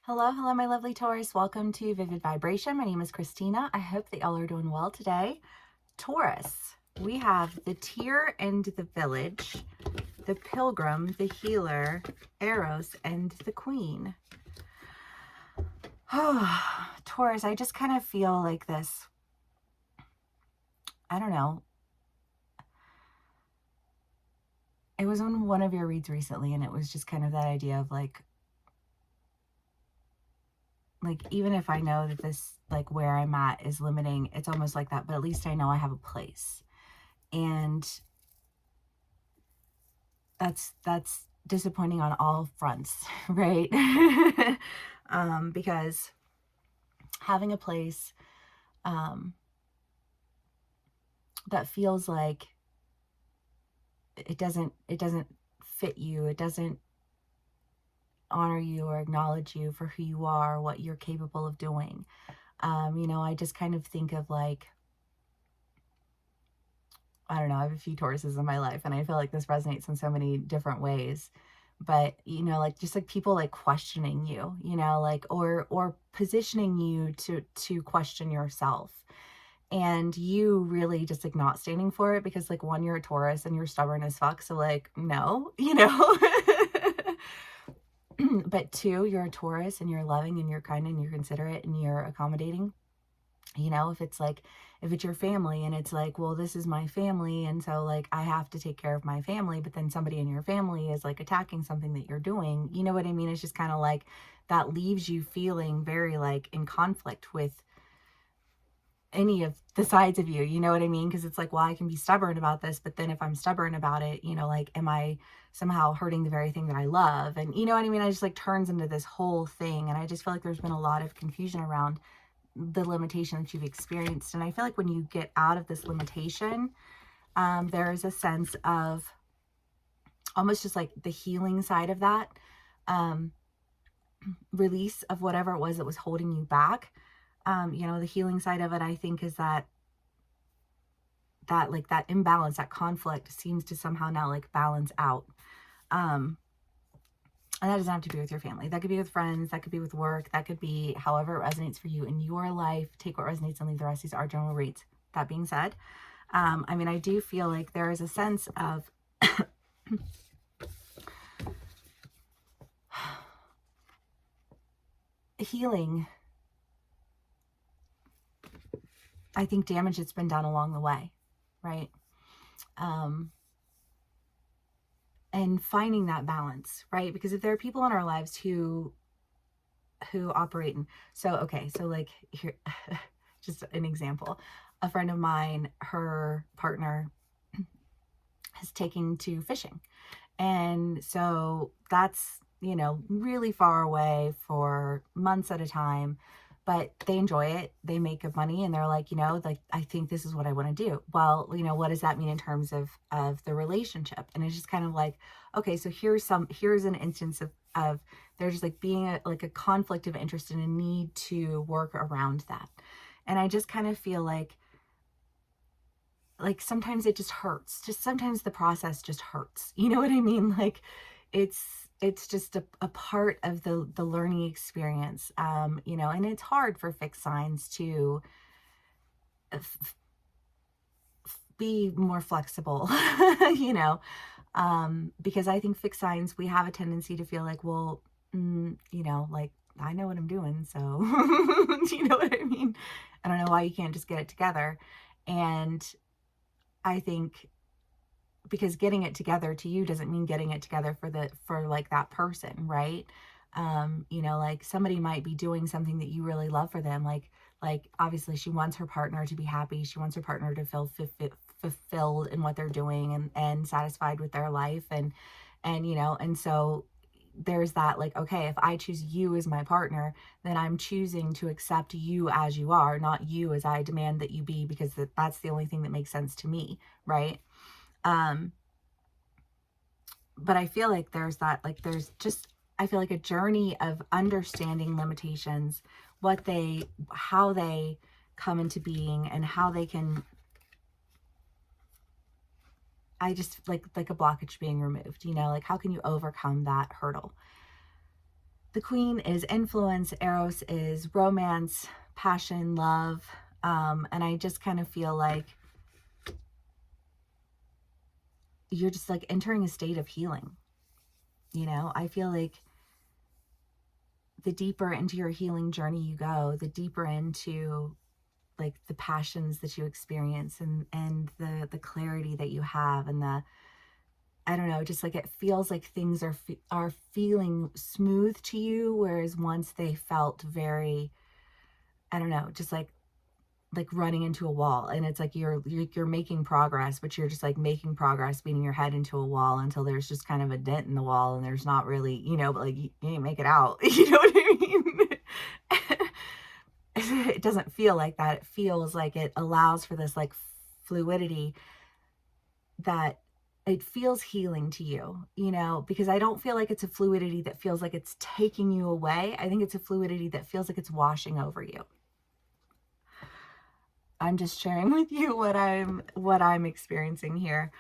Hello, hello, my lovely Taurus. Welcome to Vivid Vibration. My name is Christina. I hope that y'all are doing well today. Taurus, we have the Tear and the Village, the Pilgrim, the Healer, Eros, and the Queen. Oh, Taurus, I just kind of feel like this. I don't know. It was on one of your reads recently, and it was just kind of that idea of like even if I know that this, like where I'm at is limiting, it's almost like that, but at least I know I have a place. And that's disappointing on all fronts, right? Because having a place that feels like it doesn't fit you, it doesn't honor you or acknowledge you for who you are, what you're capable of doing. I just kind of think of like, I don't know, I have a few Tauruses in my life, and I feel like this resonates in so many different ways. But, like just like people like questioning you, like or positioning you to question yourself. And you really just like not standing for it because like one, you're a Taurus and you're stubborn as fuck. So like, no, But two, you're a Taurus and you're loving and you're kind and you're considerate and you're accommodating. If it's your family and it's like, well, this is my family, and so like I have to take care of my family, but then somebody in your family is like attacking something that you're doing, you know what I mean? It's just kind of like that leaves you feeling very like in conflict with any of the sides of you, you know what I mean? Because it's like, well, I can be stubborn about this, but then if I'm stubborn about it, like, am I somehow hurting the very thing that I love? And you know what I mean? I just like turns into this whole thing, and I just feel like there's been a lot of confusion around the limitation that you've experienced. And I feel like when you get out of this limitation, there is a sense of almost just like the healing side of that, release of whatever it was that was holding you back. The healing side of it, I think, is that like that imbalance, that conflict seems to somehow now like balance out. And that doesn't have to be with your family. That could be with friends. That could be with work. That could be however it resonates for you in your life. Take what resonates and leave the rest. These are general reads. That being said, I do feel like there is a sense of healing. I think damage that's been done along the way, right? And finding that balance, right? Because if there are people in our lives who operate in, so like here, just an example, a friend of mine, her partner is taking to fishing, and so that's really far away for months at a time, but they enjoy it, they make good money, and they're like, like, I think this is what I want to do. Well, what does that mean in terms of the relationship? And it's just kind of like, okay, so here's an instance of there's just like being a conflict of interest and a need to work around that. And I just kind of feel like sometimes it just hurts, just sometimes the process just hurts, you know what I mean? Like it's just a part of the learning experience, and it's hard for fixed signs to be more flexible, because I think fixed signs, we have a tendency to feel like, well, like I know what I'm doing, so do you know what I mean? I don't know why you can't just get it together. And I think because getting it together to you doesn't mean getting it together for like that person, right? Like somebody might be doing something that you really love for them, like obviously she wants her partner to be happy, she wants her partner to feel fulfilled in what they're doing and satisfied with their life, and so there's that, like, okay, if I choose you as my partner, then I'm choosing to accept you as you are, not you as I demand that you be, because that's the only thing that makes sense to me, right? But I feel like there's that, like, I feel like a journey of understanding limitations, how they come into being, and how they can, I just like a blockage being removed, like how can you overcome that hurdle? the Queen is influence, Eros is romance, passion, love. And I just kind of feel like you're just like entering a state of healing. You know, I feel like the deeper into your healing journey you go, the deeper into like the passions that you experience, and the clarity that you have, and the, I don't know, just like it feels like things are feeling smooth to you, whereas once they felt very, I don't know, just like running into a wall. And it's like you're making progress, but you're just like making progress beating your head into a wall until there's just kind of a dent in the wall, and there's not really, you know, but like you ain't make it out. You know what I mean? It doesn't feel like that. It feels like it allows for this like fluidity, that it feels healing to you, you know, because I don't feel like it's a fluidity that feels like it's taking you away. I think it's a fluidity that feels like it's washing over you. I'm just sharing with you what I'm experiencing here.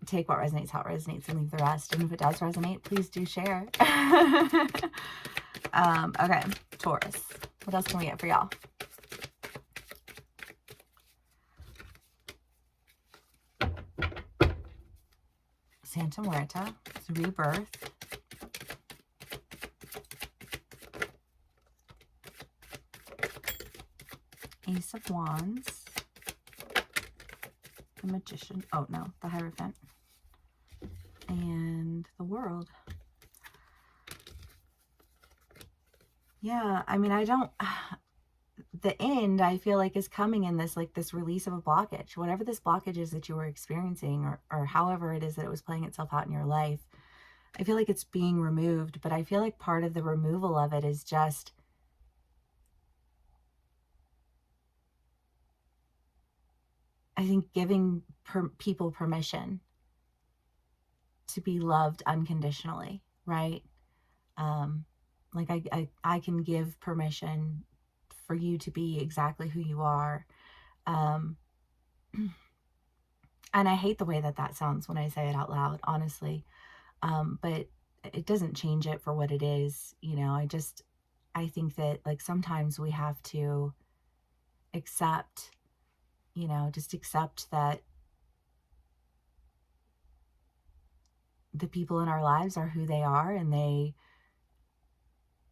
Take what resonates, how it resonates, and leave the rest. And if it does resonate, please do share. Okay, Taurus. What else can we get for y'all? Santa Muerta, it's rebirth. Ace of Wands. The Magician. Oh, no, the Hierophant. And the World. Yeah, I mean, I don't... The end, I feel like, is coming in this, like, this release of a blockage. Whatever this blockage is that you were experiencing, or however it is that it was playing itself out in your life, I feel like it's being removed. But I feel like part of the removal of it is just... I think giving people permission to be loved unconditionally, right? Like I can give permission for you to be exactly who you are. And I hate the way that that sounds when I say it out loud, honestly. But it doesn't change it for what it is. You know, I think that like sometimes we have to accept, you know, just accept that the people in our lives are who they are, and they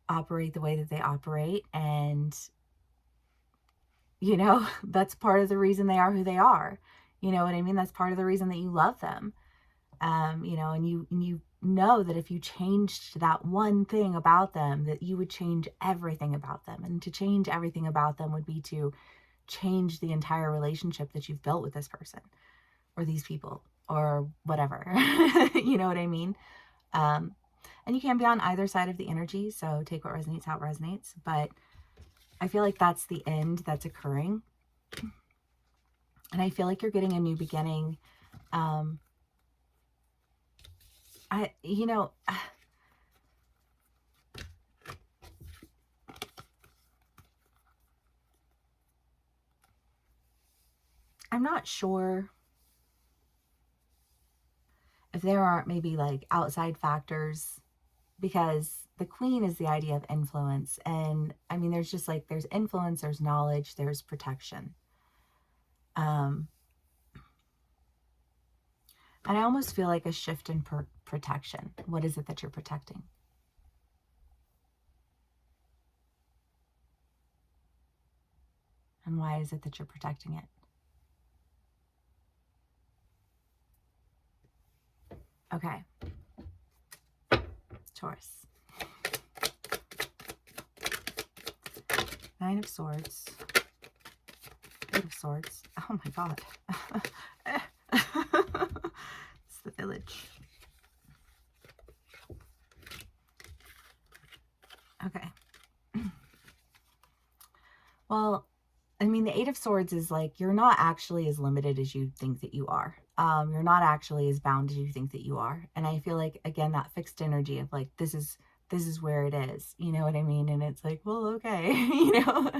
operate the way that they operate. And, you know, that's part of the reason they are who they are. You know what I mean? That's part of the reason that you love them. You know, and you know that if you changed that one thing about them, that you would change everything about them. And to change everything about them would be to change the entire relationship that you've built with this person or these people or whatever. You know what I mean? And you can be on either side of the energy, so take what resonates, how it resonates. But I feel like that's the end that's occurring. And I feel like you're getting a new beginning. You know, I'm not sure if there aren't maybe like outside factors, because the Queen is the idea of influence. And I mean, there's just like, there's influence, there's knowledge, there's protection. And I almost feel like a shift in protection. What is it that you're protecting? And why is it that you're protecting it? Okay. Taurus. Nine of Swords. Eight of Swords. Oh my God. It's the Village. Okay. Well, I mean, the Eight of Swords is like, you're not actually as limited as you think that you are. You're not actually as bound as you think that you are. And I feel like, again, that fixed energy of like, this is where it is. You know what I mean? And it's like, well, okay, you know?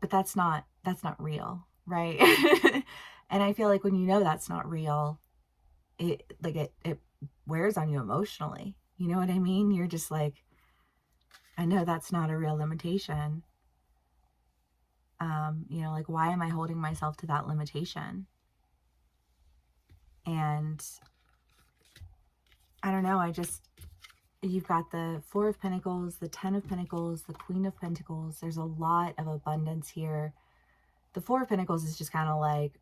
But that's not real, right? And I feel like when you know that's not real, it wears on you emotionally. You know what I mean? You're just like, I know that's not a real limitation. You know, like, why am I holding myself to that limitation? And I don't know, you've got the Four of Pentacles, the Ten of Pentacles, the Queen of Pentacles. There's a lot of abundance here. The Four of Pentacles is just kind of like,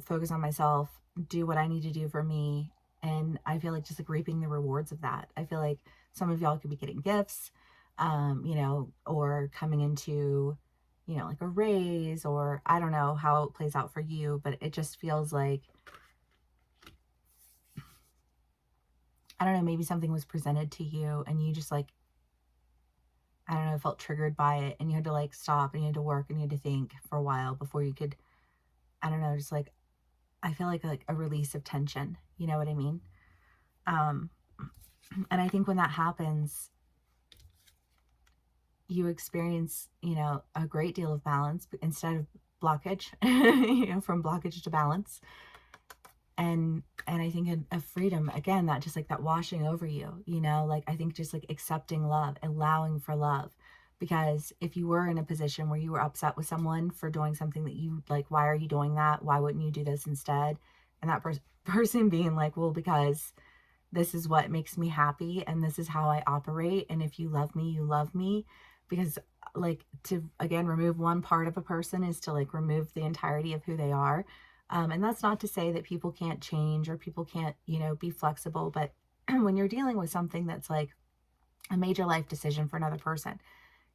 focus on myself, do what I need to do for me. And I feel like just like reaping the rewards of that. I feel like some of y'all could be getting gifts, you know, or coming into, you know, like a raise, or I don't know how it plays out for you, but it just feels like, I don't know, maybe something was presented to you and you just like, I don't know, felt triggered by it, and you had to like stop and you had to work and you had to think for a while before you could, I don't know, just like, I feel like a release of tension. You know what I mean? And I think when that happens, you experience, you know, a great deal of balance instead of blockage, you know, from blockage to balance. And I think a freedom, again, that just like that washing over you, you know, like I think just like accepting love, allowing for love. Because if you were in a position where you were upset with someone for doing something that you like, why are you doing that? Why wouldn't you do this instead? And that person being like, well, because this is what makes me happy and this is how I operate. And if you love me, you love me. Because like, to again remove one part of a person is to like remove the entirety of who they are. And that's not to say that people can't change or people can't, you know, be flexible. But when you're dealing with something that's like a major life decision for another person,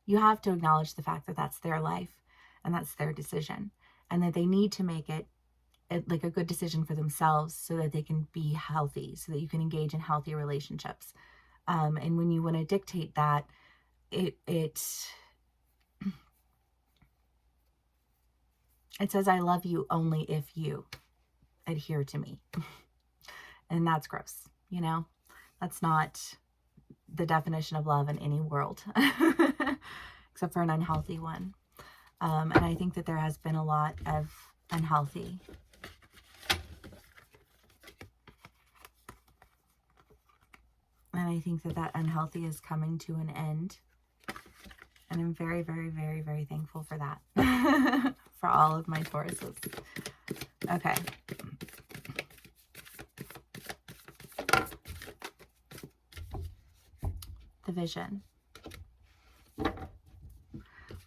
you have to acknowledge the fact that that's their life and that's their decision, and that they need to make it like a good decision for themselves so that they can be healthy, so that you can engage in healthy relationships. And when you want to dictate that, it says, I love you only if you adhere to me. And that's gross, you know? That's not the definition of love in any world, except for an unhealthy one. And I think that there has been a lot of unhealthy. And I think that that unhealthy is coming to an end. And I'm very, very, very, very thankful for that. For all of my Tauruses. Okay. The vision.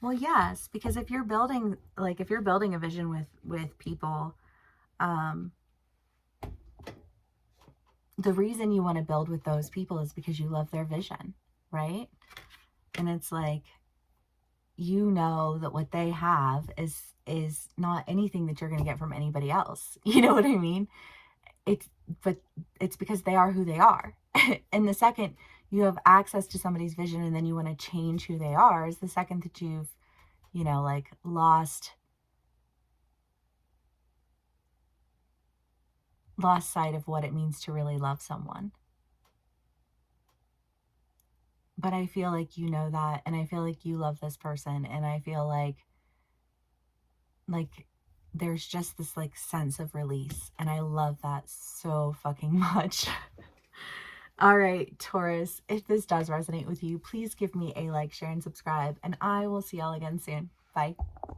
Well, yes, because if you're building, like if you're building a vision with people, the reason you want to build with those people is because you love their vision, right? And it's like, you know that what they have is not anything that you're going to get from anybody else. You know what I mean? But it's because they are who they are. And the second you have access to somebody's vision and then you want to change who they are is the second that you've, you know, like lost sight of what it means to really love someone. But I feel like you know that, and I feel like you love this person, and I feel like there's just this like sense of release, and I love that so fucking much. All right, Taurus, if this does resonate with you, please give me a like, share, and subscribe, and I will see y'all again soon. Bye.